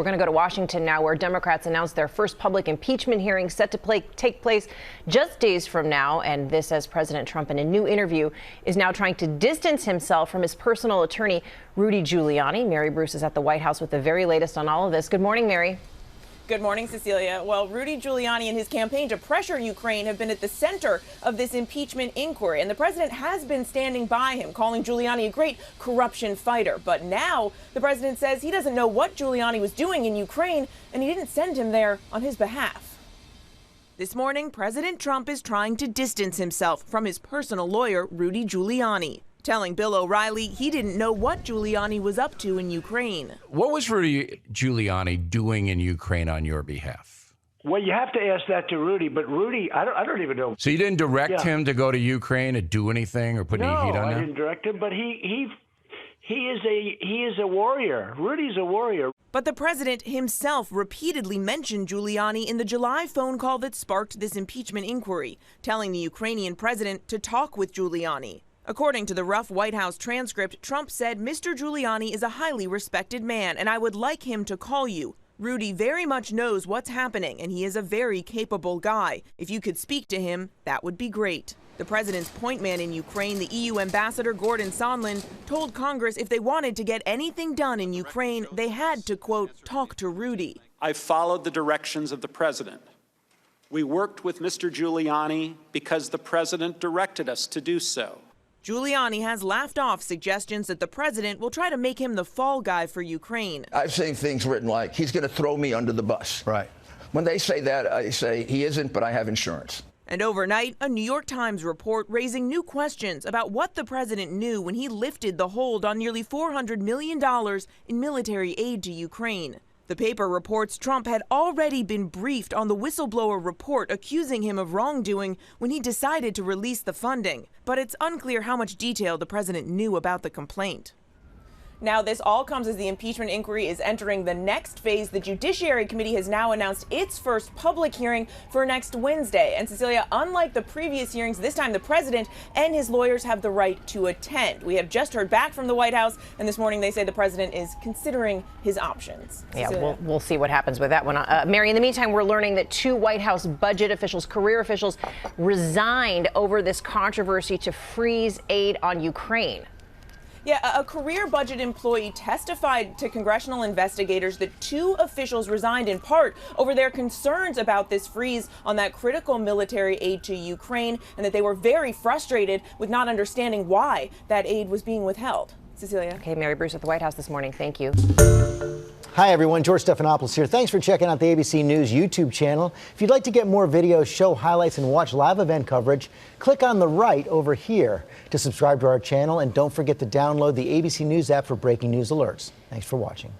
We're going to go to Washington now, where Democrats announced their first public impeachment hearing set to take place just days from now. And this as President Trump, in a new interview, is now trying to distance himself from his personal attorney, Rudy Giuliani. Mary Bruce is at the White House with the very latest on all of this. Good morning, Mary. Good morning, Cecilia. Well, Rudy Giuliani and his campaign to pressure Ukraine have been at the center of this impeachment inquiry, and the president has been standing by him, calling Giuliani a great corruption fighter. But now the president says he doesn't know what Giuliani was doing in Ukraine, and he didn't send him there on his behalf. This morning, President Trump is trying to distance himself from his personal lawyer, Rudy Giuliani, telling Bill O'Reilly he didn't know what Giuliani was up to in Ukraine. What was Rudy Giuliani doing in Ukraine on your behalf? Well, you have to ask that to Rudy, but Rudy, I don't even know. So you didn't direct him to go to Ukraine and do anything or put any heat on him? No, I didn't direct him, but he is a warrior. Rudy's a warrior. But the president himself repeatedly mentioned Giuliani in the July phone call that sparked this impeachment inquiry, telling the Ukrainian president to talk with Giuliani. According to the rough White House transcript, Trump said, "Mr. Giuliani is a highly respected man, and I would like him to call you. Rudy very much knows what's happening, and he is a very capable guy. If you could speak to him, that would be great." The president's point man in Ukraine, the EU ambassador Gordon Sondland, told Congress if they wanted to get anything done in Ukraine, they had to, quote, talk to Rudy. I followed the directions of the president. We worked with Mr. Giuliani because the president directed us to do so. Giuliani has laughed off suggestions that the president will try to make him the fall guy for Ukraine. I've seen things written like, he's going to throw me under the bus. Right. When they say that, I say, he isn't, but I have insurance. And overnight, a New York Times report raising new questions about what the president knew when he lifted the hold on nearly $400 million in military aid to Ukraine. The paper reports Trump had already been briefed on the whistleblower report accusing him of wrongdoing when he decided to release the funding. But it's unclear how much detail the president knew about the complaint. Now, this all comes as the impeachment inquiry is entering the next phase. The Judiciary Committee has now announced its first public hearing for next Wednesday. And Cecilia, unlike the previous hearings, this time the president and his lawyers have the right to attend. We have just heard back from the White House, and this morning they say the president is considering his options. Yeah, we'll see what happens with that one. Mary, in the meantime, we're learning that 2 White House budget officials, career officials, resigned over this controversy to freeze aid on Ukraine. Yeah, a career budget employee testified to congressional investigators that 2 officials resigned in part over their concerns about this freeze on that critical military aid to Ukraine, and that they were very frustrated with not understanding why that aid was being withheld. Cecilia. Okay, Mary Bruce at the White House this morning. Thank you. Hi, everyone. George Stephanopoulos here. Thanks for checking out the ABC News YouTube channel. If you'd like to get more videos, show highlights, and watch live event coverage, click on the right over here to subscribe to our channel. And don't forget to download the ABC News app for breaking news alerts. Thanks for watching.